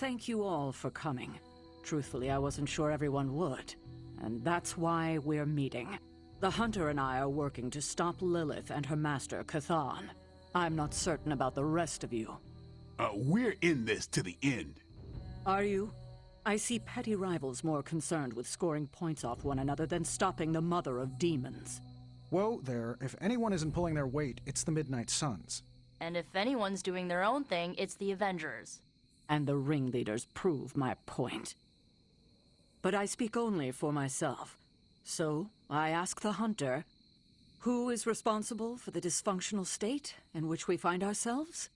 Thank you all for coming. Truthfully, I wasn't sure everyone would. And that's why we're meeting. The Hunter and I are working to stop Lilith and her master, Cathan. I'm not certain about the rest of you. We're in this to the end. Are you? I see petty rivals more concerned with scoring points off one another than stopping the mother of demons. Whoa there, if anyone isn't pulling their weight, it's the Midnight Suns. And if anyone's doing their own thing, it's the Avengers. And the ringleaders prove my point. But I speak only for myself. So, I ask the Hunter, who is responsible for the dysfunctional state in which we find ourselves?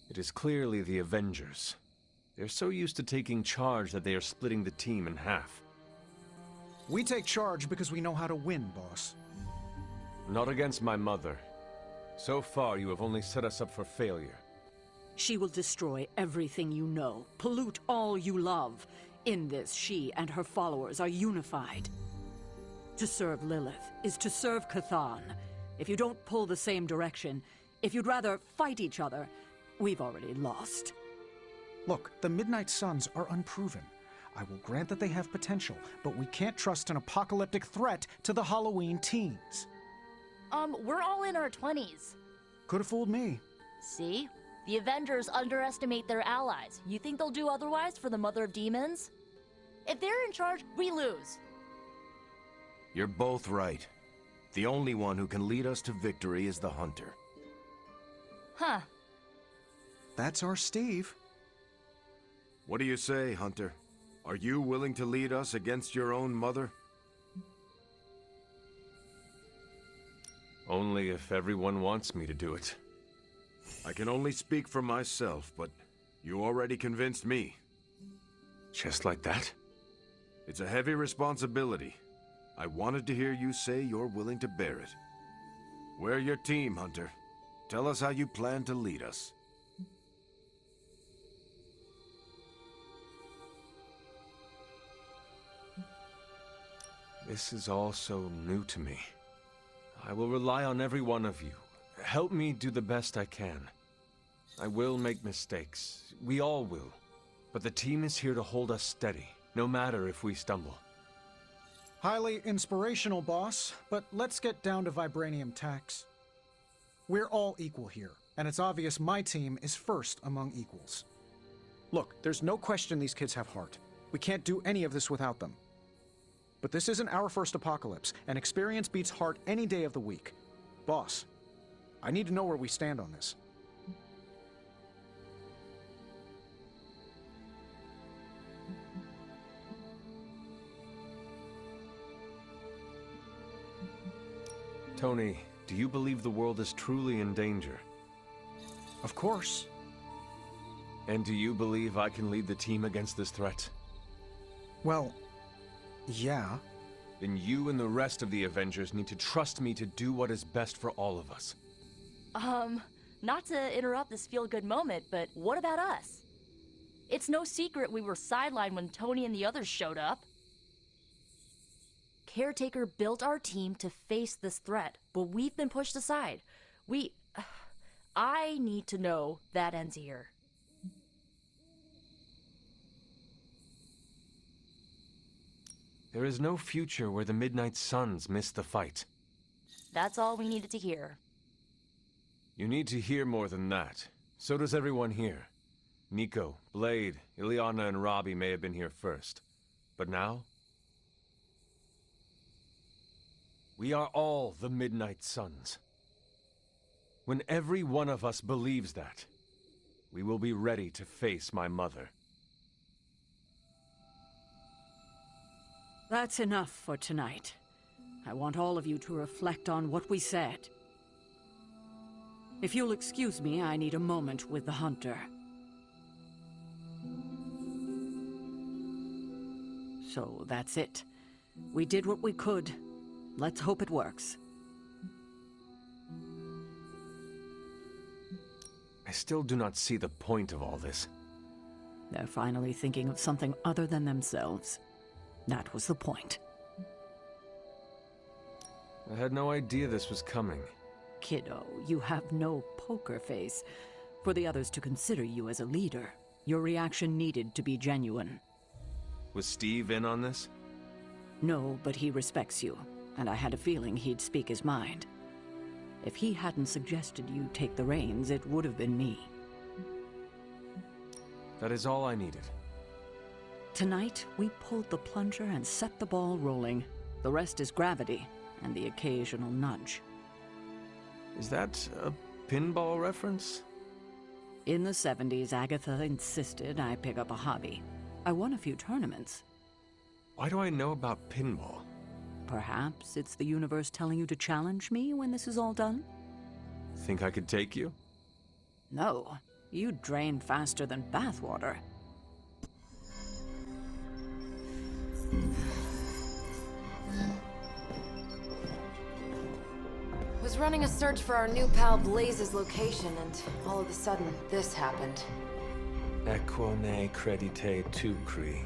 It is clearly the Avengers. They're so used to taking charge that they are splitting the team in half. We take charge because we know how to win, boss. Not against my mother. So far, you have only set us up for failure. She will destroy everything you know, pollute all you love. In this, she and her followers are unified. To serve Lilith is to serve Cathan. If you don't pull the same direction, if you'd rather fight each other, we've already lost. Look, the Midnight Suns are unproven. I will grant that they have potential, but we can't trust an apocalyptic threat to the Halloween teens. We're all in our 20s. Could have fooled me. See? The Avengers underestimate their allies. You think they'll do otherwise for the Mother of Demons? If they're in charge, we lose. You're both right. The only one who can lead us to victory is the Hunter. Huh. That's our Steve. What do you say, Hunter? Are you willing to lead us against your own mother? Only if everyone wants me to do it. I can only speak for myself, but you already convinced me. Just like that? It's a heavy responsibility. I wanted to hear you say you're willing to bear it. We're your team, Hunter. Tell us how you plan to lead us. This is all so new to me. I will rely on every one of you. Help me do the best I can. I will make mistakes. We all will. But the team is here to hold us steady, no matter if we stumble. Highly inspirational, boss, but let's get down to vibranium tax. We're all equal here, and it's obvious my team is first among equals. Look, there's no question these kids have heart. We can't do any of this without them. But this isn't our first apocalypse, and experience beats heart any day of the week. Boss, I need to know where we stand on this. Tony, do you believe the world is truly in danger? Of course. And do you believe I can lead the team against this threat? Well, yeah. Then you and the rest of the Avengers need to trust me to do what is best for all of us. Not to interrupt this feel-good moment, but what about us? It's no secret we were sidelined when Tony and the others showed up. Caretaker built our team to face this threat, but we've been pushed aside. I need to know that ends here. There is no future where the Midnight Suns miss the fight. That's all we needed to hear. You need to hear more than that. So does everyone here. Nico, Blade, Ileana, and Robbie may have been here first. But now? We are all the Midnight Suns. When every one of us believes that, we will be ready to face my mother. That's enough for tonight. I want all of you to reflect on what we said. If you'll excuse me, I need a moment with the Hunter. So that's it. We did what we could. Let's hope it works. I still do not see the point of all this. They're finally thinking of something other than themselves. That was the point. I had no idea this was coming. Kiddo, you have no poker face. For the others to consider you as a leader, your reaction needed to be genuine. Was Steve in on this? No, but he respects you, and I had a feeling he'd speak his mind. If he hadn't suggested you take the reins, it would have been me. That is all I needed. Tonight, we pulled the plunger and set the ball rolling. The rest is gravity, and the occasional nudge. Is that a pinball reference? In the 70s, Agatha insisted I pick up a hobby. I won a few tournaments. Why do I know about pinball? Perhaps it's the universe telling you to challenge me when this is all done? Think I could take you? No, you drain faster than bathwater. Was running a search for our new pal Blaze's location, and all of a sudden, this happened. Equone credite tucri.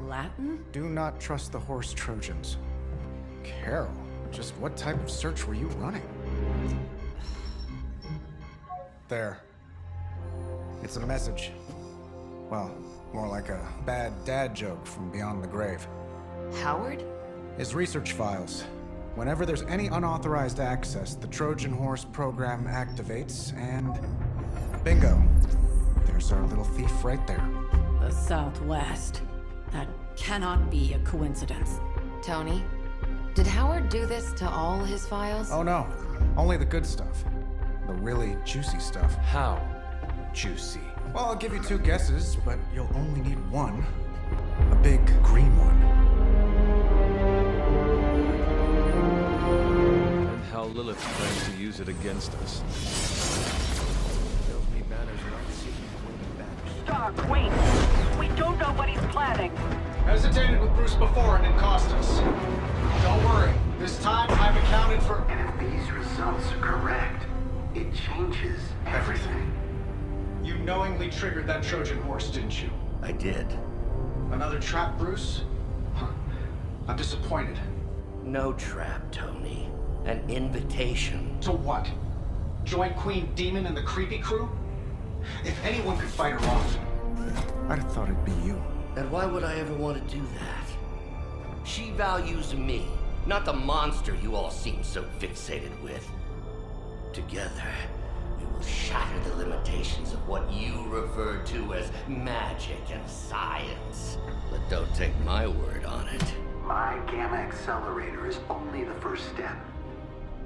Latin? Do not trust the horse Trojans. Carol, just what type of search were you running? There. It's a message. Well, more like a bad dad joke from beyond the grave. Howard? His research files. Whenever there's any unauthorized access, the Trojan Horse program activates, and bingo. There's our little thief right there. The Southwest. That cannot be a coincidence. Tony? Did Howard do this to all his files? Oh no, only the good stuff. The really juicy stuff. How juicy? Well, I'll give you two guesses, but you'll only need one. A big green one. And how Lilith plans to use it against us. Tells me banners are not seeking winning battles. Stark, wait! We don't know what he's planning. Hesitated with Bruce before and it cost us. Don't worry, this time I've accounted for And if these results are correct, it changes everything. You knowingly triggered that Trojan horse, didn't you? I did. Another trap, Bruce? Huh. I'm disappointed. No trap, Tony. An invitation. To what? Join Queen Demon and the creepy crew? If anyone could fight her off, I'd have thought it'd be you. And why would I ever want to do that? She values me, not the monster you all seem so fixated with. Together, we will shatter the limitations of what you refer to as magic and science. But don't take my word on it. My Gamma Accelerator is only the first step.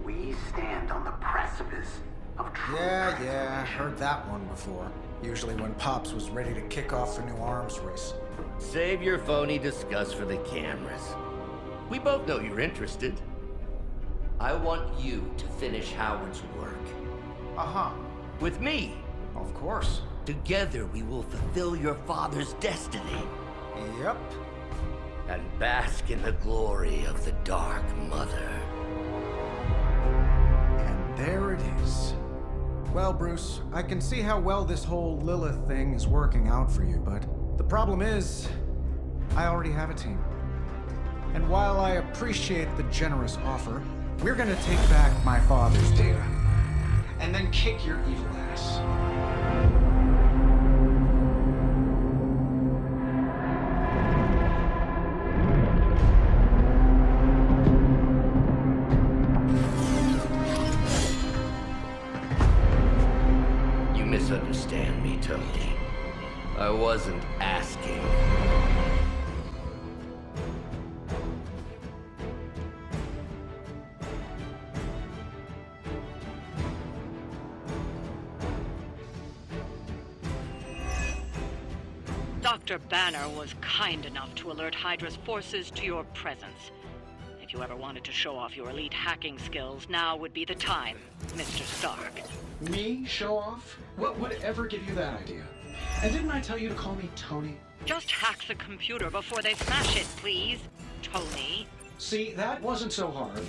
We stand on the precipice of true Yeah, heard that one before. Usually when Pops was ready to kick off a new arms race. Save your phony disgust for the cameras. We both know you're interested. I want you to finish Howard's work. Uh-huh. With me. Of course. Together we will fulfill your father's destiny. Yep. And bask in the glory of the Dark Mother. And there it is. Well, Bruce, I can see how well this whole Lilith thing is working out for you, but the problem is, I already have a team. And while I appreciate the generous offer, we're gonna take back my father's data, and then kick your evil ass. You misunderstand me, Tony. I wasn't asking. Dr. Banner was kind enough to alert Hydra's forces to your presence. If you ever wanted to show off your elite hacking skills, now would be the time, Mr. Stark. Me show off? What would ever give you that idea? And didn't I tell you to call me Tony? Just hack the computer before they smash it, please, Tony. See, that wasn't so hard.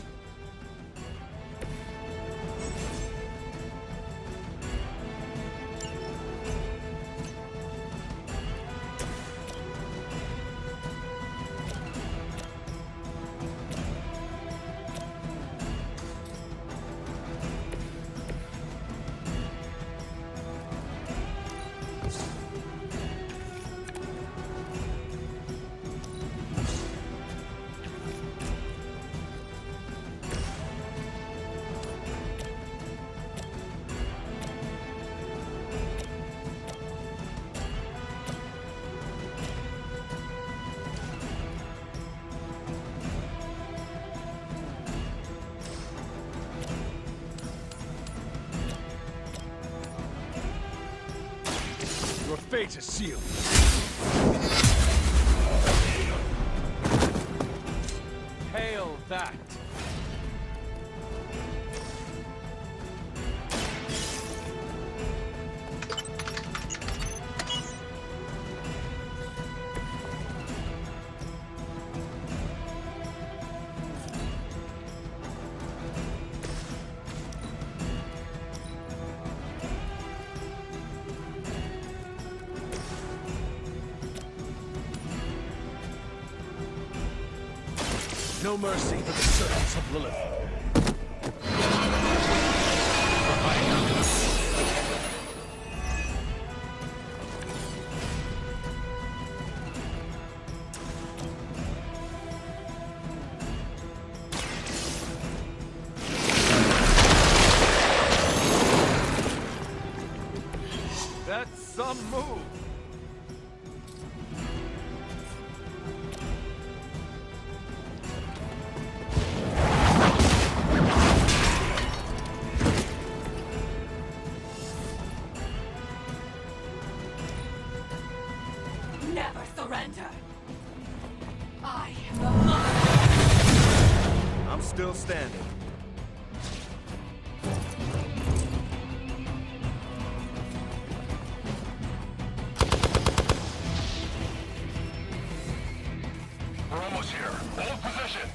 Your fate is sealed. Hail that! No mercy for the servants of Lilith. That's some move. Never surrender. I am the mother. I'm still standing. We're almost here. Hold position.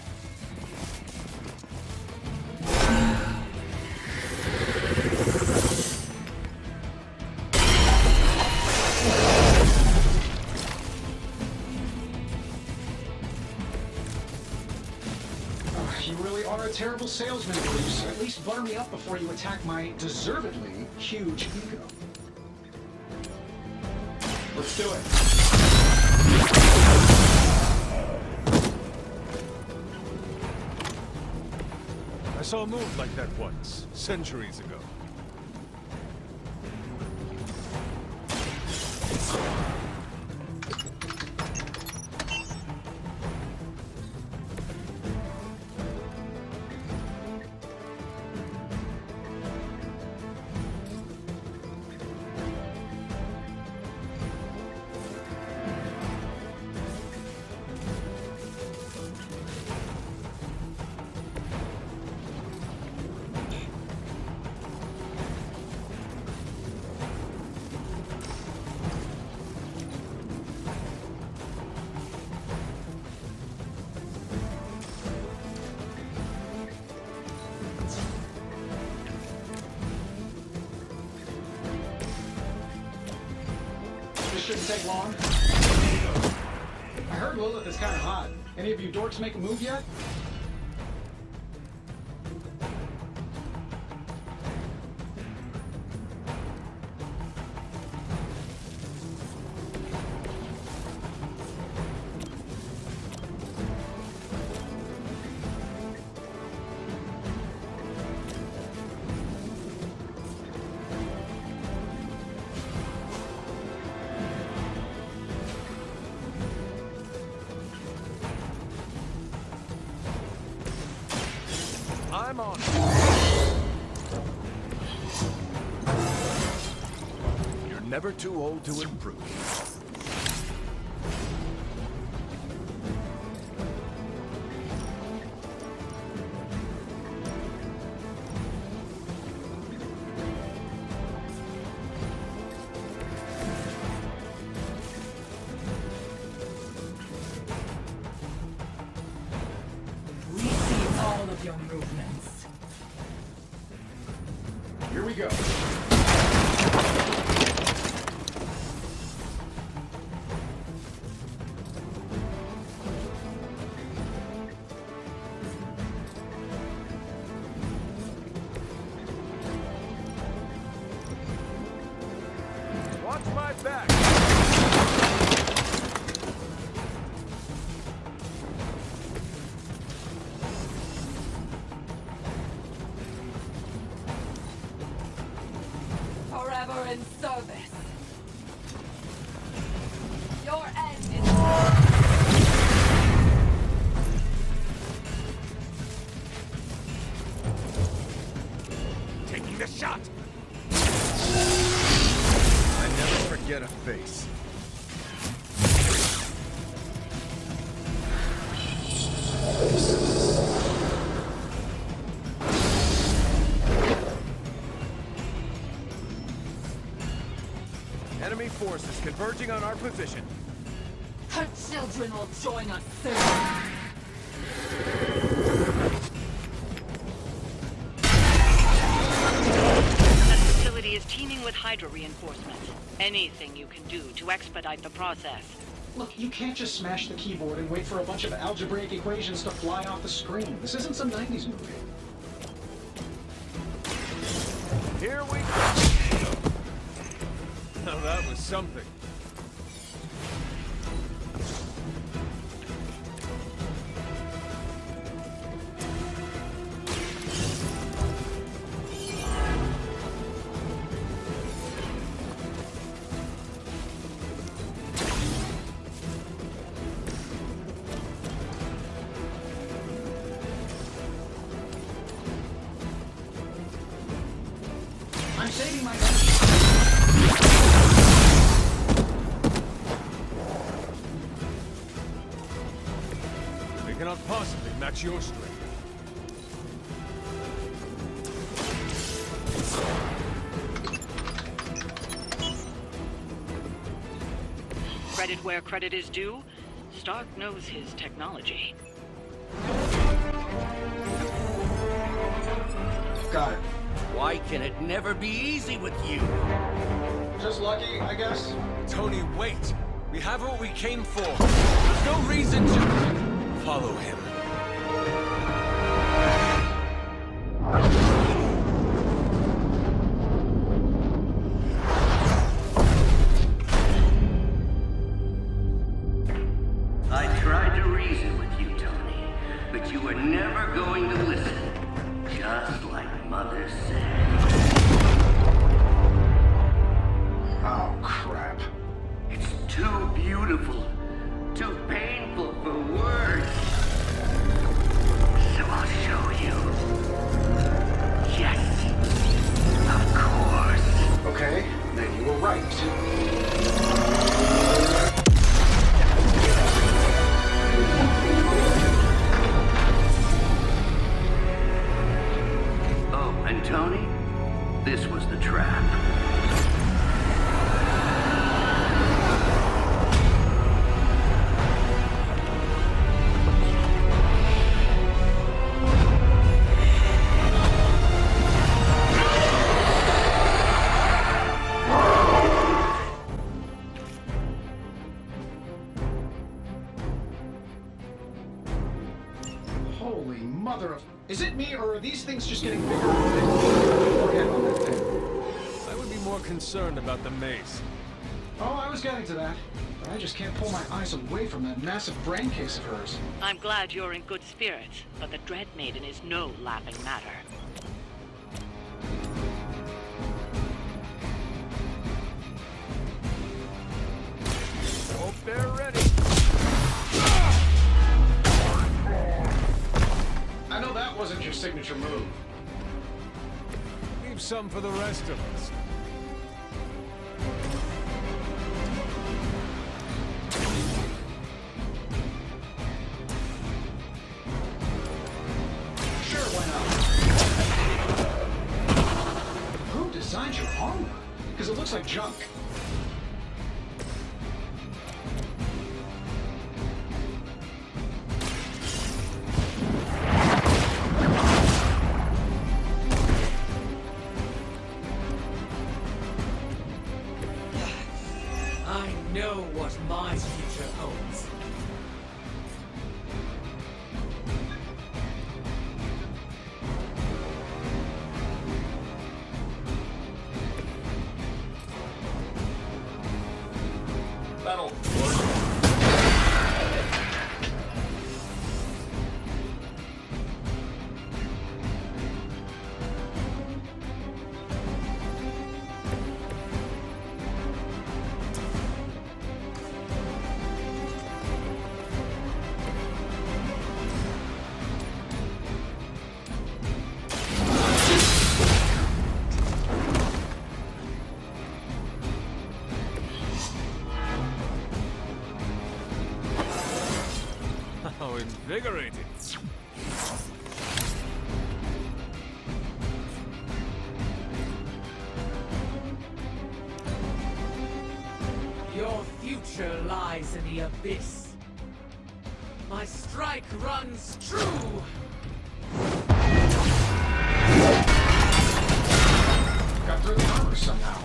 You really are a terrible salesman, Bruce. At least butter me up before you attack my deservedly huge ego. Let's do it. I saw a move like that once, centuries ago. This shouldn't take long. I heard Lilith is kind of hot. Any of you dorks make a move yet? I'm on. You're never too old to improve. We see all of your movements. Here we go. Watch my back. Forever in service. Your end is... Taking the shot. I never forget to face. Enemy forces converging on our position. Her children will join us soon. That facility is teeming with Hydra reinforcements. Anything you can do to expedite the process. Look, you can't just smash the keyboard and wait for a bunch of algebraic equations to fly off the screen. This isn't some 90s movie. Here we go. Now that was something. I'm saving my... They cannot possibly match your strength. Credit where credit is due. Stark knows his technology. Got it. Why can it never be easy with you? Just lucky, I guess. Tony, wait! We have what we came for. There's no reason to... Follow him. I tried to reason with you, Tony, but you were never going to listen. Just like Mother said. Oh, crap. It's too beautiful, too painful for words. So I'll show you. Yes, of course. Okay, then you were right. Oh, and Tony, this was the trap. Holy mother of... Is it me, or are these things just getting bigger and bigger? Forget on that thing. I would be more concerned about the maze. Oh, I was getting to that. But I just can't pull my eyes away from that massive brain case of hers. I'm glad you're in good spirits, but the Dread Maiden is no laughing matter. Hope they're ready. I know that wasn't your signature move. Leave some for the rest of us. Sure, why not? Who designed your armor? Because it looks like junk. I know what my future holds. Battle. Invigorating. Your future lies in the abyss. My strike runs true! Got through the armor somehow.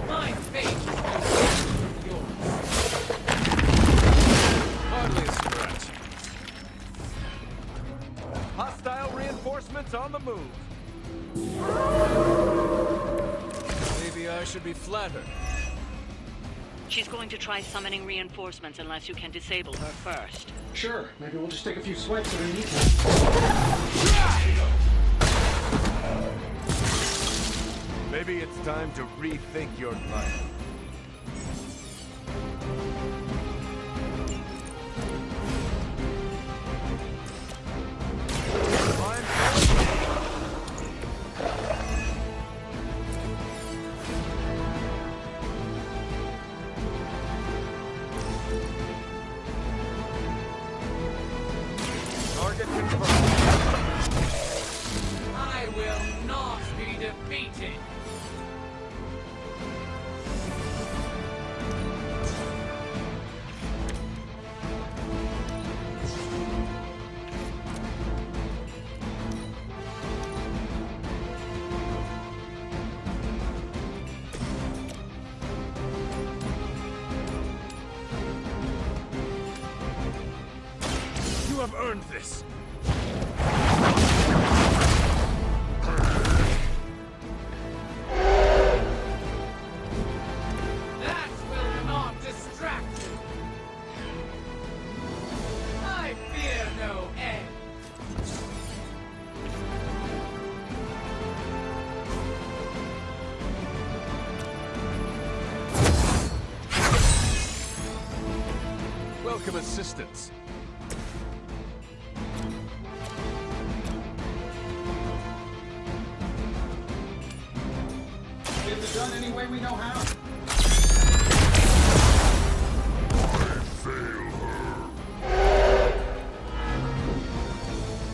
My fate is yours. Hardly a scratch. Hostile reinforcements on the move. Maybe I should be flattered. She's going to try summoning reinforcements unless you can disable her first. Sure, maybe we'll just take a few swipes at an equal. Maybe it's time to rethink your life. Target confirmed. I will not be defeated! You have earned this. That will not distract you! I fear no end! Welcome assistance. Get it done any way we know how.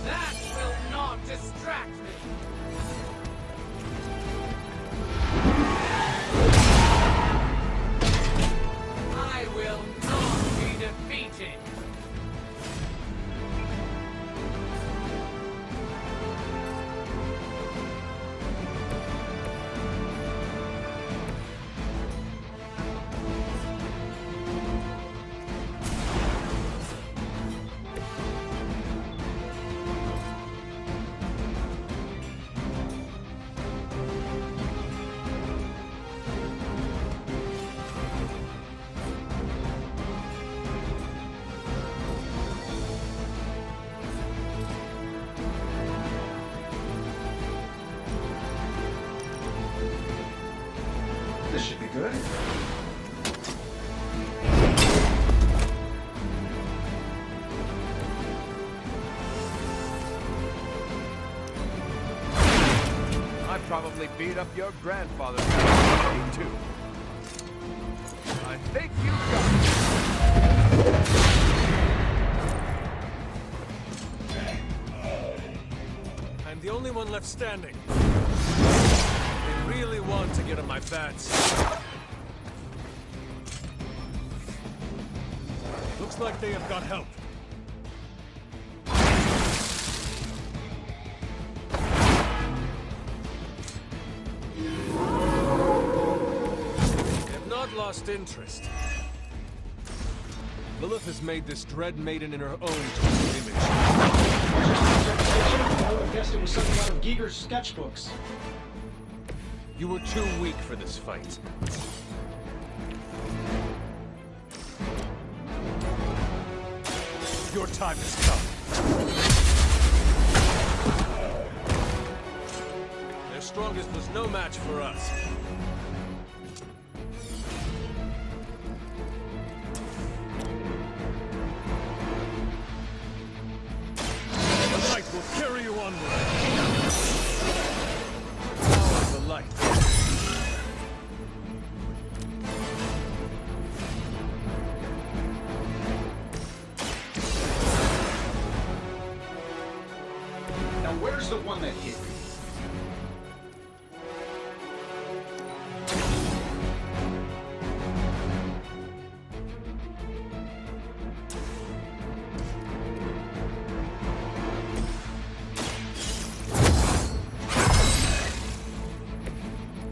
That will not distract me! I will not be defeated! This should be good. I probably beat up your grandfather too. I think you got it. I'm the only one left standing. They really want to get on my bad side. Looks like they have got help. They have not lost interest. Lilith has made this dread maiden in her own twisted image. I would have guessed it was something out of Giger's sketchbooks. You were too weak for this fight. Your time has come. Their strongest was no match for us. The night will carry you onward. where's the one that hit me?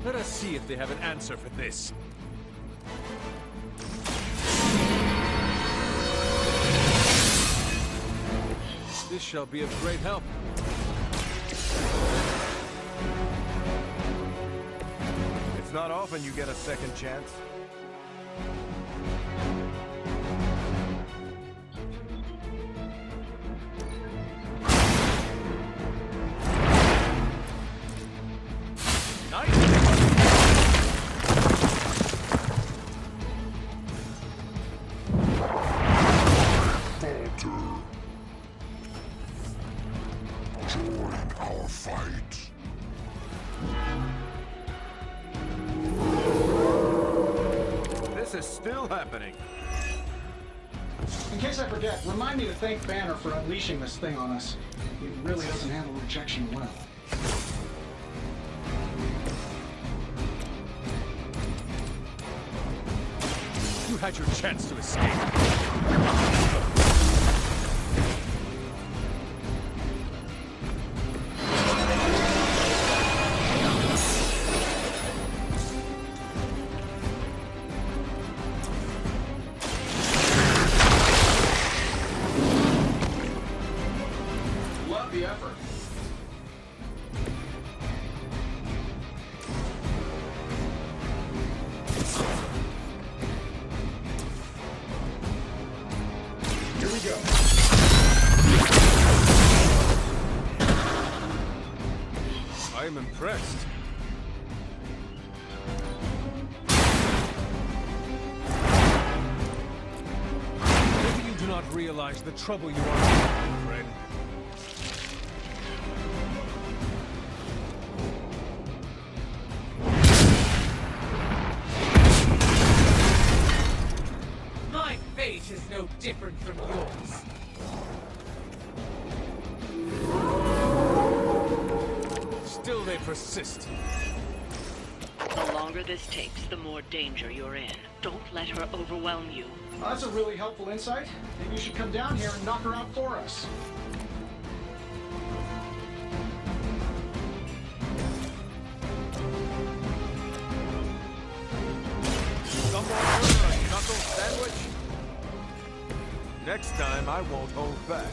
Let us see if they have an answer for this. This shall be of great help. It's not often you get a second chance. This is still happening. In case I forget, remind me to thank Banner for unleashing this thing on us. He really doesn't handle rejection well. You had your chance to escape. Love the effort. Here we go. I am impressed. Maybe you do not realize the trouble you are in, friend. My fate is no different from yours. Still they persist. The longer this takes, the more danger you're in. Don't let her overwhelm you. That's a really helpful insight. Maybe you should come down here and knock her out for us. Someone order a knuckle sandwich? Next time, I won't hold back.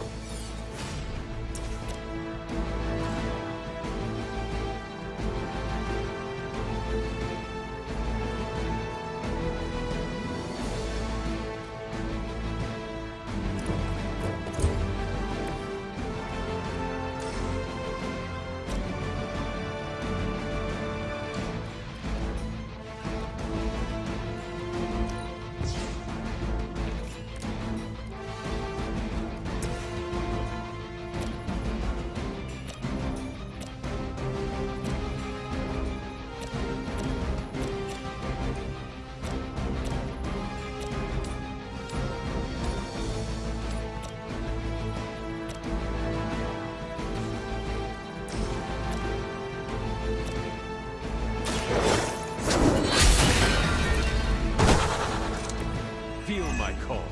Feel my call.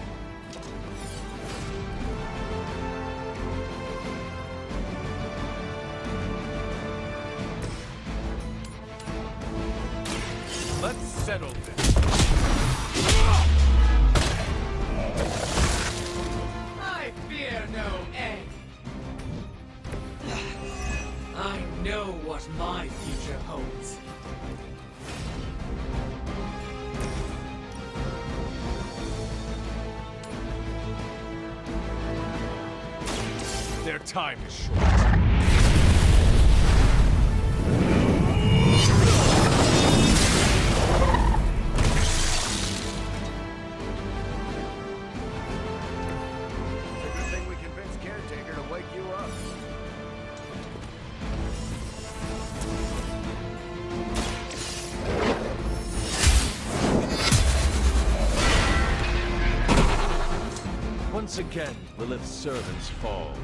Let's settle this. I fear no end. I know what my future holds. Their time is short. It's a good thing we convinced Caretaker to wake you up. Once again, Lilith's servants fall.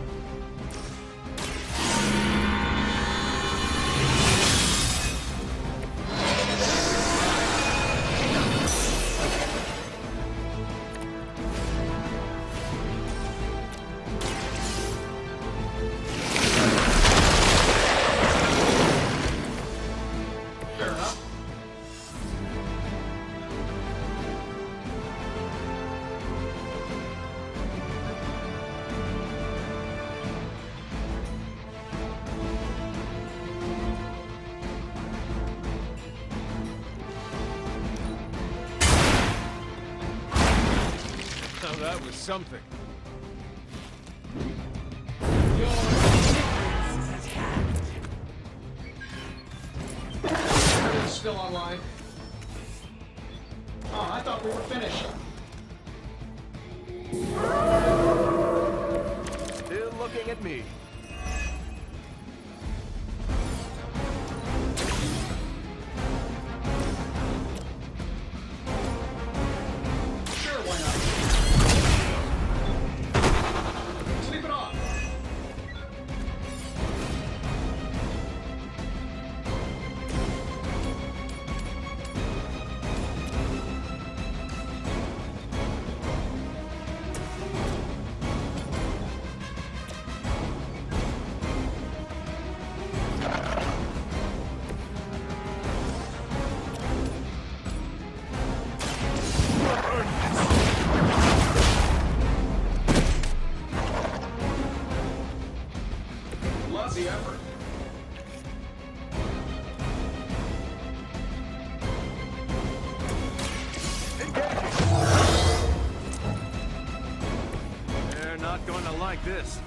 Now that was something. Everyone's still online. Oh, I thought we were finished. Still looking at me. Sure, why not? Sleep it off. Love the effort. They're not going to like this.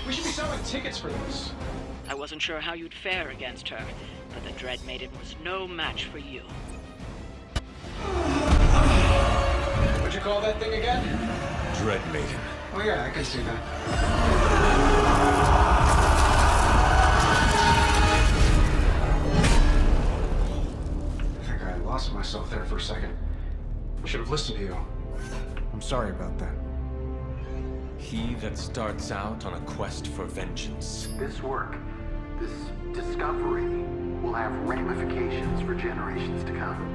We should be selling tickets for this. I wasn't sure how you'd fare against her, but the Dread Maiden was no match for you. What'd you call that thing again? Dread Maiden. Oh yeah, I can see that. I think I lost myself there for a second. I should have listened to you. I'm sorry about that. He that starts out on a quest for vengeance. This work, this discovery, will have ramifications for generations to come.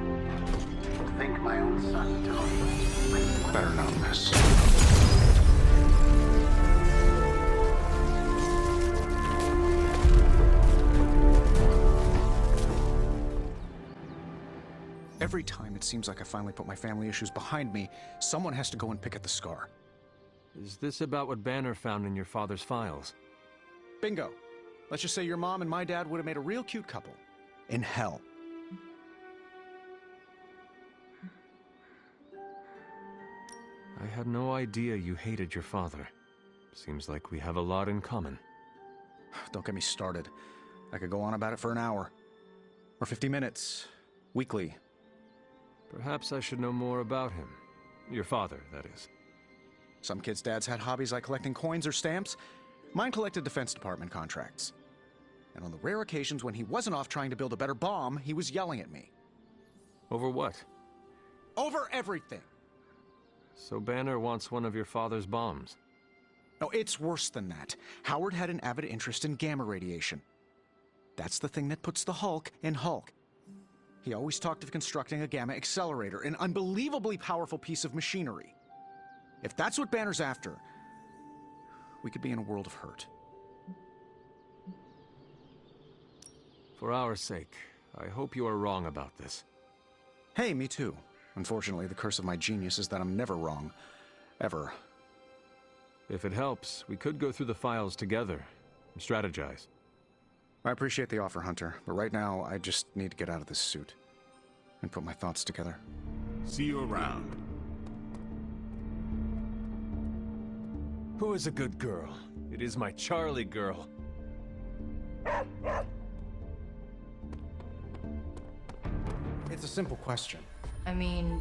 Think my own son, Tony. Better not miss. Every time it seems like I finally put my family issues behind me, someone has to go and pick at the scar. Is this about what Banner found in your father's files? Bingo. Let's just say your mom and my dad would have made a real cute couple. In hell. I had no idea you hated your father. Seems like we have a lot in common. Don't get me started. I could go on about it for an hour. Or 50 minutes. Weekly. Perhaps I should know more about him. Your father, that is. Some kids' dads had hobbies like collecting coins or stamps. Mine collected Defense Department contracts. And on the rare occasions when he wasn't off trying to build a better bomb, he was yelling at me. Over what? Over everything! So Banner wants one of your father's bombs. No, it's worse than that. Howard had an avid interest in gamma radiation. That's the thing that puts the Hulk in Hulk. He always talked of constructing a gamma accelerator, an unbelievably powerful piece of machinery. If that's what Banner's after, we could be in a world of hurt. For our sake, I hope you are wrong about this. Hey, me too. Unfortunately, the curse of my genius is that I'm never wrong. Ever. If it helps, we could go through the files together and strategize. I appreciate the offer, Hunter, but right now, I just need to get out of this suit and put my thoughts together. See you around. Who is a good girl? It is my Charlie girl. It's a simple question. I mean,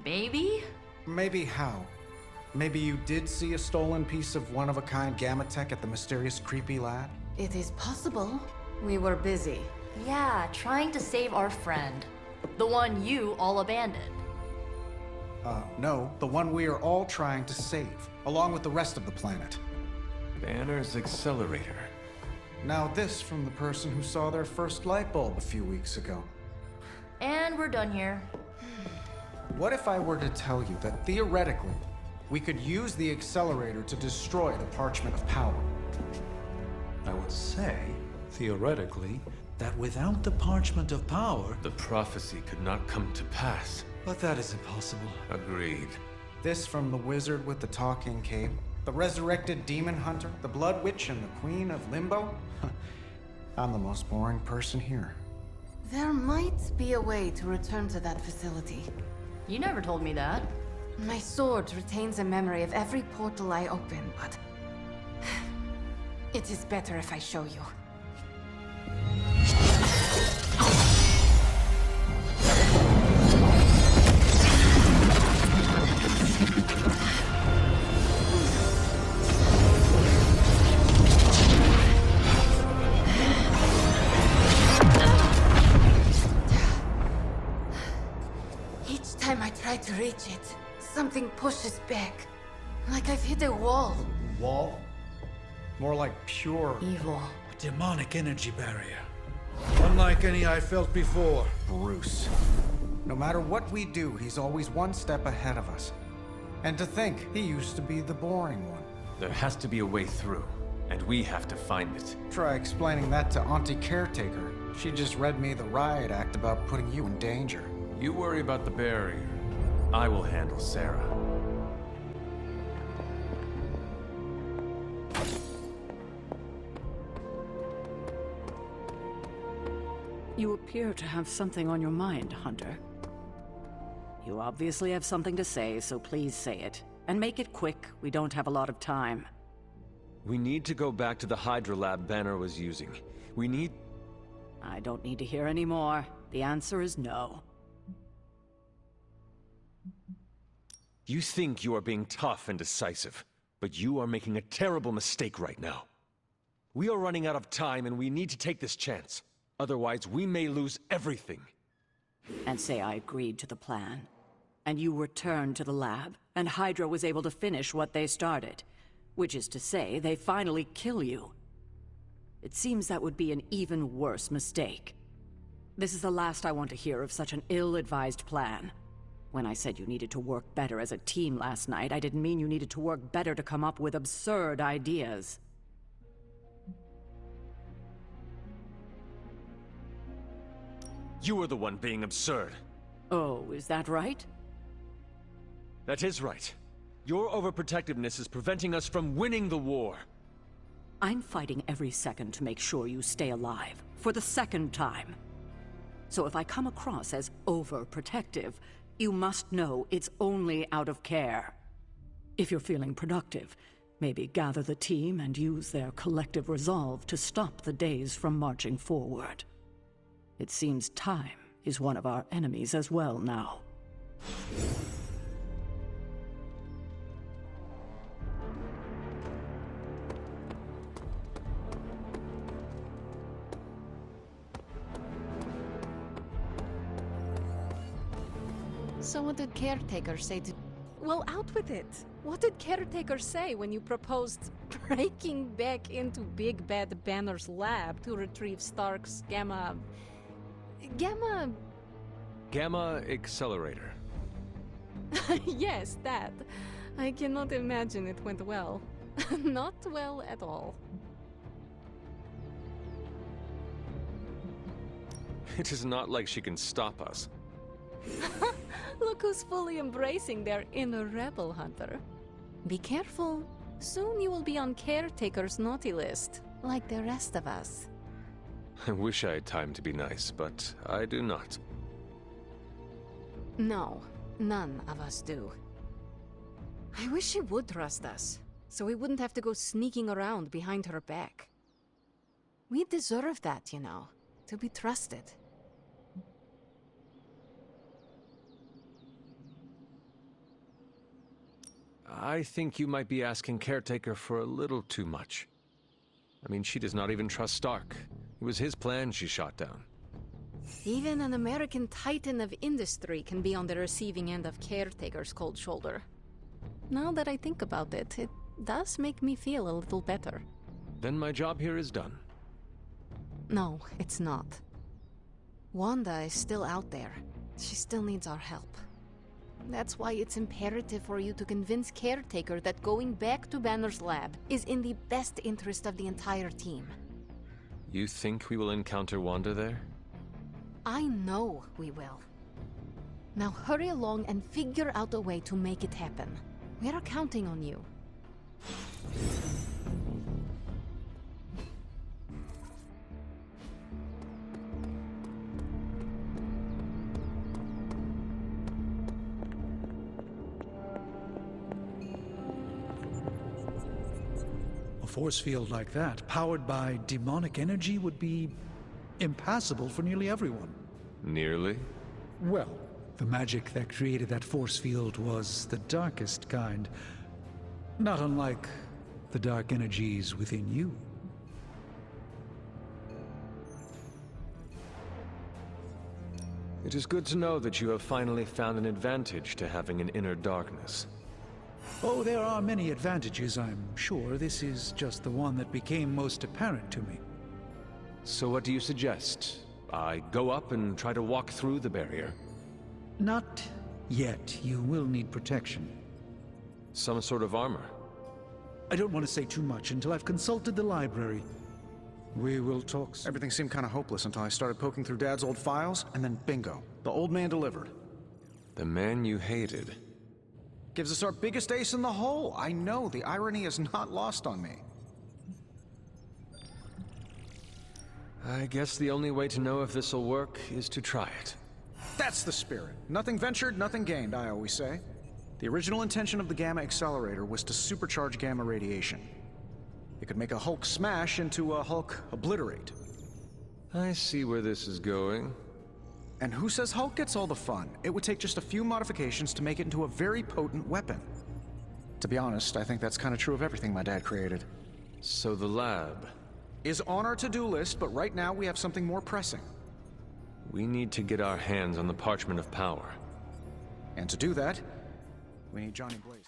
maybe? Maybe how? Maybe you did see a stolen piece of one-of-a-kind gamma tech at the mysterious creepy lad? It is possible. We were busy. Yeah, trying to save our friend. The one you all abandoned. No, the one we are all trying to save, along with the rest of the planet. Banner's accelerator. Now this from the person who saw their first light bulb a few weeks ago. And we're done here. What if I were to tell you that theoretically, we could use the accelerator to destroy the Parchment of Power? I would say, theoretically, that without the Parchment of Power, The prophecy could not come to pass. But that is impossible. Agreed. This from the wizard with the talking cape, the resurrected demon hunter, the blood witch, and the queen of limbo? I'm the most boring person here. There might be a way to return to that facility. You never told me that. My sword retains a memory of every portal I open, but... it is better if I show you. Each time I try to reach it, something pushes back. Like I've hit a wall. Wall? More like pure Evil. A demonic energy barrier. Unlike any I felt before. Bruce. No matter what we do, he's always one step ahead of us. And to think, he used to be the boring one. There has to be a way through, and we have to find it. Try explaining that to Auntie Caretaker. She just read me the riot act about putting you in danger. You worry about the barrier. I will handle Sarah. You appear to have something on your mind, Hunter. You obviously have something to say, so please say it. And make it quick, we don't have a lot of time. We need to go back to the Hydra lab Banner was using. We need... I don't need to hear any more. The answer is no. You think you are being tough and decisive, but you are making a terrible mistake right now. We are running out of time and we need to take this chance. Otherwise, we may lose everything. And say I agreed to the plan. And you returned to the lab, and Hydra was able to finish what they started. Which is to say, they finally kill you. It seems that would be an even worse mistake. This is the last I want to hear of such an ill-advised plan. When I said you needed to work better as a team last night, I didn't mean you needed to work better to come up with absurd ideas. You are the one being absurd. Oh, is that right? That is right. Your overprotectiveness is preventing us from winning the war. I'm fighting every second to make sure you stay alive, for the second time. So if I come across as overprotective, you must know it's only out of care. If you're feeling productive, maybe gather the team and use their collective resolve to stop the days from marching forward. It seems time is one of our enemies as well now. So what did Caretaker say to... Well, out with it. What did Caretaker say when you proposed breaking back into Big Bad Banner's lab to retrieve Stark's Gamma Accelerator. Yes, that. I cannot imagine it went well. Not well at all. It is not like she can stop us. Look who's fully embracing their inner rebel, Hunter. Be careful. Soon you will be on Caretaker's naughty list, like the rest of us. I wish I had time to be nice, but I do not. No, none of us do. I wish she would trust us, so we wouldn't have to go sneaking around behind her back. We deserve that, you know, to be trusted. I think you might be asking Caretaker for a little too much. I mean, she does not even trust Stark. It was his plan she shot down. Even an American titan of industry can be on the receiving end of Caretaker's cold shoulder. Now that I think about it, it does make me feel a little better. Then my job here is done. No, it's not. Wanda is still out there. She still needs our help. That's why it's imperative for you to convince Caretaker that going back to Banner's lab is in the best interest of the entire team. You think we will encounter Wanda there? I know we will. Now hurry along and figure out a way to make it happen. We are counting on you. A force field like that, powered by demonic energy, would be impassable for nearly everyone. Nearly? Well, the magic that created that force field was the darkest kind. Not unlike the dark energies within you. It is good to know that you have finally found an advantage to having an inner darkness. Oh, there are many advantages, I'm sure. This is just the one that became most apparent to me. So what do you suggest? I go up and try to walk through the barrier? Not yet. You will need protection. Some sort of armor? I don't want to say too much until I've consulted the library. We will talk soon. Everything seemed kind of hopeless until I started poking through Dad's old files, and then bingo. The old man delivered. The man you hated. Gives us our biggest ace in the hole. I know, the irony is not lost on me. I guess the only way to know if this'll work is to try it. That's the spirit. Nothing ventured, nothing gained, I always say. The original intention of the Gamma Accelerator was to supercharge gamma radiation. It could make a Hulk smash into a Hulk obliterate. I see where this is going. And who says Hulk gets all the fun? It would take just a few modifications to make it into a very potent weapon. To be honest, I think that's kind of true of everything my dad created. So the lab is on our to-do list, but right now we have something more pressing. We need to get our hands on the Parchment of Power. And to do that, we need Johnny Blaze.